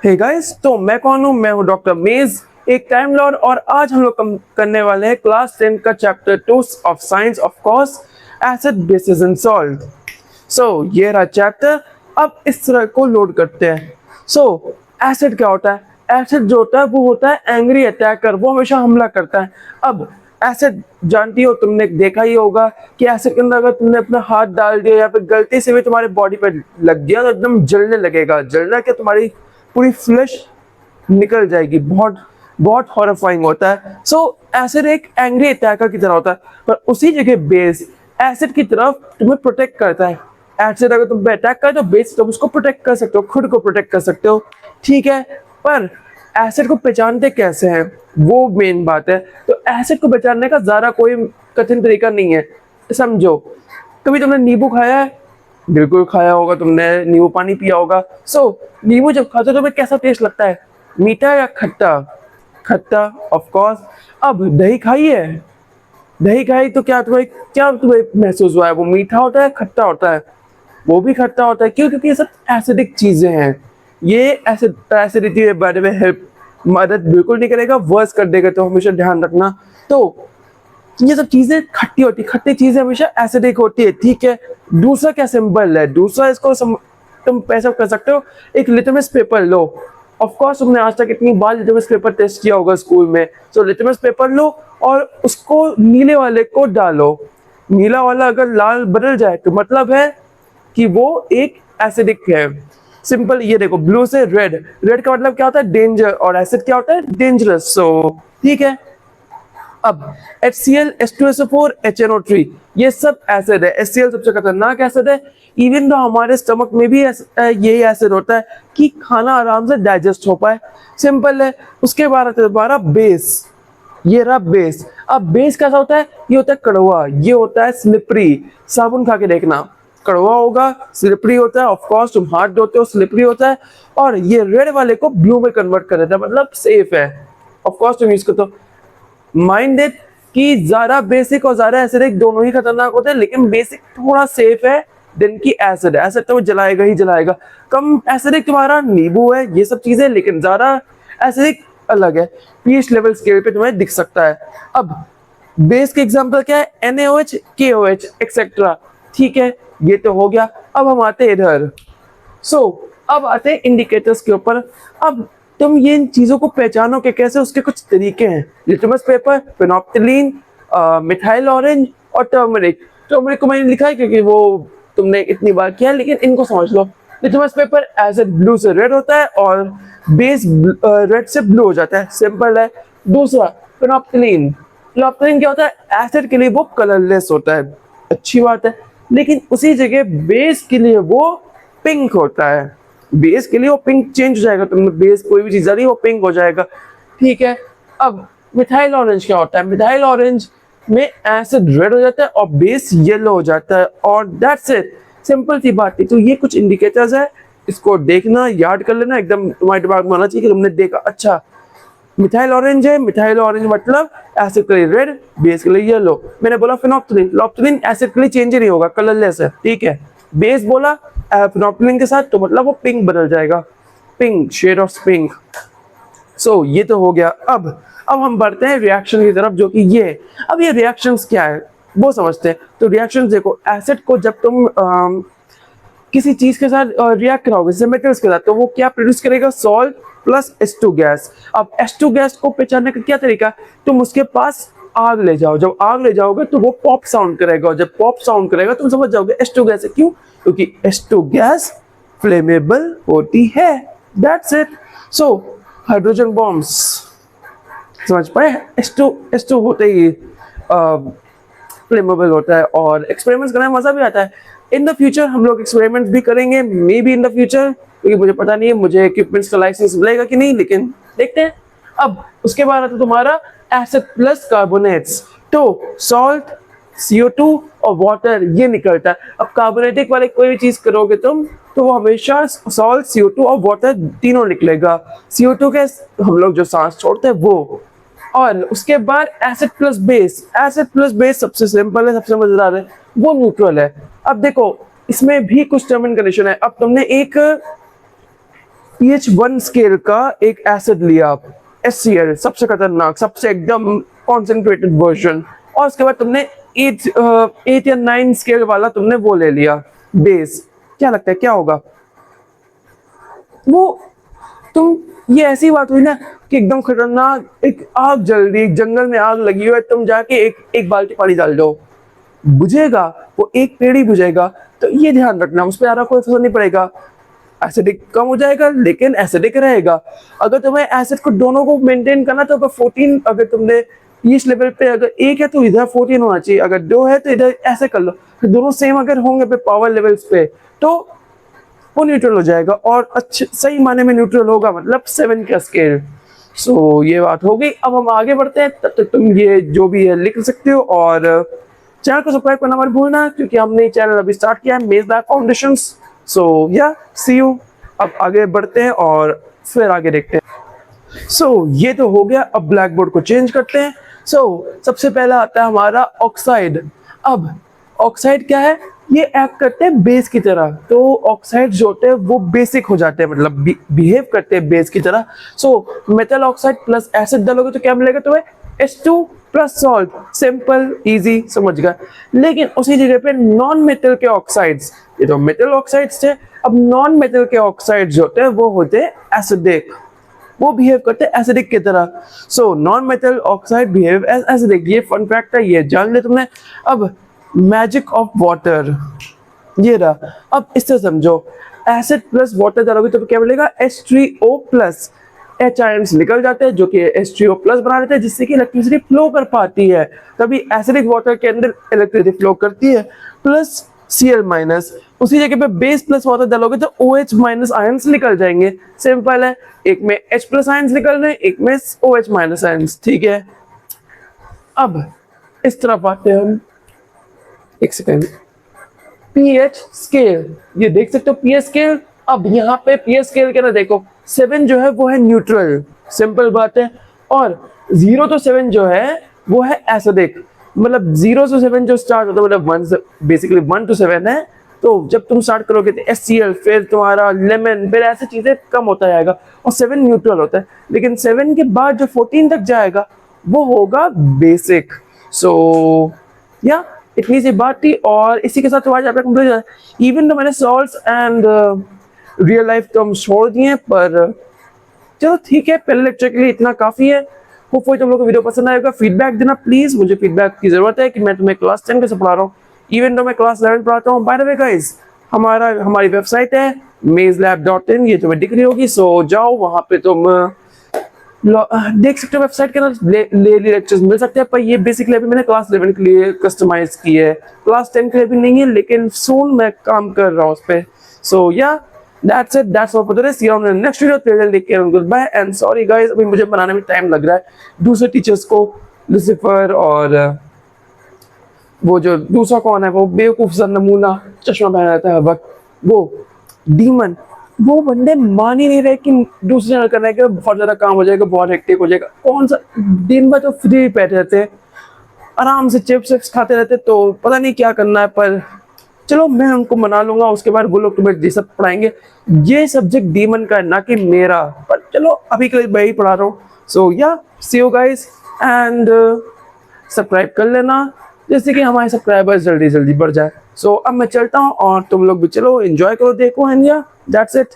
Hey guys, तो मैं कौन हूँ? मैं हूँ डॉक्टर मेज, एक टाइम लॉर्ड। और आज हम लोग करने वाले हैं क्लास 10 का chapter 2 of science of course, acid basis and salt. ये रहा चैप्टर। अब इस तरह को लोड करते हैं। एसिड क्या होता है? एसिड जो होता है वो होता है एंग्री अटैकर, वो हमेशा हमला करता है। अब एसिड जानती हो, तुमने देखा ही होगा कि एसिड के अंदर अगर तुमने अपना हाथ डाल दिया या फिर गलती से भी तुम्हारे बॉडी पे लग गया तो एकदम जलने लगेगा। जलना क्या, तुम्हारी पूरी फ्लैश निकल जाएगी। बहुत बहुत हॉरिफाइंग होता है। एसिड एक एंग्री अटैकर की तरह होता है, पर उसी जगह बेस एसिड की तरफ तुम्हें प्रोटेक्ट करता है। एसिड अगर तुम पे अटैक करे तो बेस तुम उसको प्रोटेक्ट कर सकते हो, खुद को प्रोटेक्ट कर सकते हो, ठीक है। पर एसिड को पहचानते कैसे हैं, वो मेन बात है। तो एसिड को पहचानने का ज्यादा कोई कठिन तरीका नहीं है। समझो, कभी तुमने नींबू खाया है? बिल्कुल खाया होगा तुमने, नींबू पानी पिया होगा। नींबू जब खाते हो तुम्हें कैसा टेस्ट लगता है? मीठा या खट्टा? खट्टा, ऑफ कोर्स। अब दही खाई है? दही खाई तो क्या तुम्हें महसूस हुआ है? वो मीठा होता है, खट्टा होता है? वो भी खट्टा होता है। क्यों? क्योंकि ये सब एसिडिक चीजें हैं। ये एसिडिटी के बारे में हेल्प मदद बिल्कुल नहीं करेगा, वर्स कर देगा, तो हमेशा ध्यान रखना। तो ये सब चीजें खट्टी होती, खट्टी चीजें हमेशा एसिडिक होती है, ठीक है। दूसरा क्या सिंबल है? दूसरा इसको तुम पैसा कर सकते हो, एक litmus paper low. Of course तुमने आज तक इतनी बार लिटमस पेपर टेस्ट किया होगा स्कूल में। लिटमस पेपर लो और उसको नीले वाले को डालो। नीला वाला अगर लाल बदल जाए तो मतलब है कि वो एक एसिडिक है। सिंपल, ये देखो, ब्लू से रेड, रेड का मतलब क्या होता है? डेंजर। और एसिड क्या होता है? डेंजरस। ठीक है। अब HCl, H2SO4, HNO3, ये सब एसिड है। HCl सबसे खतरनाक एसिड है। इवन तो हमारे स्टमक में भी यही एसिड होता है कि खाना आराम से डाइजेस्ट हो पाए। सिंपल है। उसके बाद दोबारा बेस, ये रहा बेस। अब बेस कैसा होता है? ये होता है कड़वा, ये होता है स्लिपरी। साबुन खा के देखना, कड़वा होगा, स्लिपरी होता है। ऑफ कोर्स तुम हाथ धोते हो, स्लिपरी होता है। और ये रेड वाले को ब्लू में कन्वर्ट कर देता है, मतलब सेफ है। ऑफ कोर्स तुम यूज करते हो। माइंड इट कि ज्यादा बेसिक और ज्यादा एसिडिक दोनों ही खतरनाक होते हैं, लेकिन बेसिक थोड़ा सेफ है दिन की एसिड। एसिड तो वो जलाएगा ही जलाएगा। कम एसिडिक तुम्हारा नींबू है, ये सब चीजें, लेकिन ज्यादा एसिडिक अलग है। पीएच लेवल स्केल पे तुम्हें दिख सकता है। अब बेस के एग्जांपल क्या है? NaOH, KOH एक्सेट्रा, ठीक है। ये तो हो गया। अब हम आते हैं इधर। अब आते हैं इंडिकेटर्स के ऊपर। अब तुम ये इन चीजों को पहचानो कि कैसे, उसके कुछ तरीके हैं। लिटमस पेपर, फेनोप्थिलीन, मिथाइल ऑरेंज और टर्मरिक। टर्मरिक को मैंने लिखा है क्योंकि वो तुमने इतनी बार किया है, लेकिन इनको समझ लो। लिटमस पेपर एसिड ब्लू से रेड होता है और बेस रेड से ब्लू हो जाता है। सिंपल है। दूसरा फेनोप्थिलीन। फेनोप्थिलीन क्या होता है? एसिड के लिए वो कलरलेस होता है, अच्छी बात है। लेकिन उसी जगह बेस के लिए वो पिंक होता है। बेस के लिए वो पिंक चेंज हो जाएगा, तुमने बेस कोई भी चीज डाली वो पिंक हो जाएगा, ठीक है। अब मिथाइल ऑरेंज क्या होता है? मिथाइल ऑरेंज में एसिड रेड हो जाता है और बेस येलो हो जाता है, और दैट्स इट। सिंपल सी बात है। तो ये कुछ इंडिकेटर्स है, इसको देखना, याद कर लेना, एकदम तुम्हारे दिमाग में होना चाहिए कि तुमने देखा, अच्छा मिथाइल ऑरेंज है, मिथाइल ऑरेंज मतलब एसिड के लिए रेड, बेस के लिए येलो। मैंने बोला फेनोप्थिलीन, फेनोप्थिलीन एसिड के लिए चेंज नहीं होगा, कलरलेस है, ठीक है। बेस बोला फेनोप्थिलीन के साथ तो मतलब वो पिंक बदल जाएगा, पिंक, शेड ऑफ पिंक। ये तो हो गया। अब हम बढ़ते हैं रिएक्शन की तरफ, जो कि ये है। अब ये रिएक्शंस क्या है वो समझते हैं। तो रिएक्शंस देखो, एसिड को जब तुम किसी चीज के साथ रिएक्ट कराओगे, जैसे मेटल्स के साथ, तो वो क्या प्रोड्यूस करेगा? Salt plus H2 gas. अब H2 गैस को पहचानने का क्या तरीका? तुम उसके पास आग ले जाओ, जब आग ले जाओगे तो वो पॉप साउंड करेगा, और जब पॉप साउंड करेगा तुम समझ जाओगे H2 गैस है। क्यों? क्योंकि H2 गैस फ्लेमेबल होती है, दैट्स इट। हाइड्रोजन बॉम्ब्स समझ पाए? H2 होते ही फ्लेमेबल होता है, और एक्सपेरिमेंट्स करने में मजा भी आता है। इन द फ्यूचर हम लोग एक्सपेरिमेंट्स भी करेंगे, may be in the future, क्योंकि मुझे पता नहीं है मुझे इक्विपमेंट्स का लाइसेंस मिलेगा कि नहीं, लेकिन देखते हैं। अब उसके बाद आता तुम्हारा एसिड प्लस कार्बोनेट्स। तो सॉल्ट, CO2 और वाटर ये निकलता है। अब कार्बोनेटिक वाले कोई भी चीज करोगे तुम तो वो हमेशा सॉल्ट, CO2 और वाटर तीनों निकलेगा। CO2 के हम लोग जो सांस छोड़ते हैं वो। और उसके बाद acid plus base. Acid plus base सबसे सिंपल है, सबसे मजेदार है, वो न्यूट्रल है। अब देखो, इसमें भी कुछ टर्म एंड कंडीशन है। अब तुमने एक pH 1 स्केल का एक एसिड लिया आप, HCl, सबसे खतरनाक, सबसे एकदम कॉन्सेंट्रेटेड वर्जन, और उसके बाद तुमने 8 या 9 स्केल वाला तुमने वो ले लिया बेस, क्या लगता है क्या होगा? वो तुम, ये ऐसी बात हुई ना कि एकदम खतरनाक, एक आग जल रही, एक जंगल में आग लगी हुई है, तुम जाके एक बाल्टी पानी डाल दो, बुझेगा? वो एक पेड़ ही बुझेगा। तो ये ध्यान रखना, उस पर ज्यादा कोई असर नहीं पड़ेगा, एसिडिक कम हो जाएगा लेकिन एसिडिक रहेगा। अगर तुम्हें एसिड को दोनों को मेंटेन करना तो 14, अगर तुमने पीएच लेवल पे अगर 1 है तो इधर 14 होना चाहिए, अगर 2 है तो इधर ऐसे कर लो, तो दोनों सेम अगर होंगे पे पावर लेवल्स पे तो वो न्यूट्रल हो जाएगा, और अच्छे सही माने में न्यूट्रल होगा, मतलब 7 का स्केल। सो ये बात हो गई। अब हम आगे बढ़ते हैं, तब तक तुम ये जो भी है लिख सकते हो, और चैनल को सब्सक्राइब करना मत भूलना, क्योंकि हमने चैनल अभी स्टार्ट किया है, मेज लैब फाउंडेशंस। सो या सी यू। अब आगे बढ़ते हैं और फिर आगे देखते हैं। सो ये तो हो गया, अब ब्लैक बोर्ड को चेंज करते हैं। सबसे पहला आता है हमारा ऑक्साइड। अब ऑक्साइड क्या है? ये एक्ट करते हैं बेस की तरह, तो ऑक्साइड जो होते हैं वो बेसिक हो जाते हैं, मतलब बिहेव करते हैं बेस की तरह। मेटल ऑक्साइड प्लस एसिड डालोगे तो क्या मिलेगा तुम्हें? H2 plus salt, simple easy, समझ गया। लेकिन उसी जगह पे नॉन मेटल के ऑक्साइड्स, ये तो मेटल ऑक्साइड्स थे, अब नॉन मेटल के ऑक्साइड्स जो होते हैं वो होते हैं एसिडिक, वो बिहेव करते हैं एसिडिक की तरह। Non metal oxide behave as acidic, ये फन फैक्ट है, ये जान ले तुमने। अब मैजिक ऑफ वाटर, ये रहा। अब इससे समझो, एसिड प्लस वाटर डालोगे तो क्या मिलेगा? H3O प्लस, H आयंस निकल जाते हैं जो कि H3O प्लस बना देते हैं, जिससे कि इलेक्ट्रिसिटी फ्लो कर पाती है। तभी एसिडिक वाटर के अंदर इलेक्ट्रिसिटी फ्लो करती है, प्लस Cl माइनस। उसी जगह पे बेस प्लस वाटर डालोगे तो OH माइनस आयंस निकल जाएंगे, सिंपल है। एक में H प्लस आयंस निकल रहे हैं, एक में OH माइनस आयंस, ठीक है। अब इस तरफ आते हैं हम, एक सेकेंड, पीएच स्केल, ये देख सकते हो पीएच स्केल। अब यहाँ पे पीएच स्केल के ना देखो, 7 जो है वो है न्यूट्रल, सिंपल बात है, और 0 to 7 जो है वो है एसिडिक, मतलब 0 से 7 जो स्टार्ट होता है, मतलब 1 से बेसिकली 1 to 7 है। तो जब तुम स्टार्ट करोगे तो HCl, फिर तुम्हारा लेमन, फिर ऐसी चीजें कम होता जाएगा, और 7 न्यूट्रल होता है। लेकिन 7 के बाद जो 14 तक जाएगा वो होगा बेसिक। या इतनी सी बात थी, और इसी के साथ आज आपका कंप्लीट है। इवन तो मैंने salts and real life terms छोड़ दिए, पर चलो ठीक है, पहले लेक्चर के लिए इतना काफी है। होपफुली तुम लोग को वीडियो पसंद आएगा। फीडबैक देना प्लीज, मुझे फीडबैक की जरूरत है कि मैं तुम्हें क्लास 10 कैसे पढ़ा रहा हूँ, इवन तो मैं क्लास 11 पढ़ाता हूँ। बाय द वे गाइस, हमारी वेबसाइट है mazlab.in, ये तुम्हें दिख रही होगी। जाओ वहां पे तुम देख सकते हो, वेबसाइट के अंदर ले लेक्चर्स मिल सकते हैं, पर ये बेसिकली अभी मैंने क्लास 11 के लिए कस्टमाइज की है, क्लास 10 के लिए भी नहीं है, लेकिन सून मैं काम कर रहा हूँ उस पे। Yeah that's it, that's all for today, see you on the next video, till then take care and good bye. And sorry guys, अभी मुझे बनाने में टाइम लग रहा है। दूसरे टीचर्स को, लुसिफर और वो जो दूसरा कौन है, वो बेवकूफ सा नमूना चश्मा पहना रहता है हर वक्त, वो डीमन, वो बंदे मान ही नहीं रहे कि दूसरे चैनल करने के बहुत ज्यादा काम हो जाएगा, बहुत हेक्टिक हो जाएगा। कौन सा दिन भर तो फ्री बैठे रहते हैं, आराम से चिप्स खाते रहते, तो पता नहीं क्या करना है। पर चलो मैं उनको मना लूंगा, उसके बाद वो लोग तुम्हें ये सब पढ़ाएंगे। ये सब्जेक्ट डीमन का है, ना कि मेरा, पर चलो अभी के लिए मैं ही पढ़ा रहा हूँ। या सी यू गाइस, एंड सब्सक्राइब कर लेना, जैसे कि हमारे सब्सक्राइबर्स जल्दी जल्दी बढ़ जाए। अब मैं चलता हूँ, और तुम लोग भी चलो एंजॉय करो, देखो, एंड या दैट्स इट।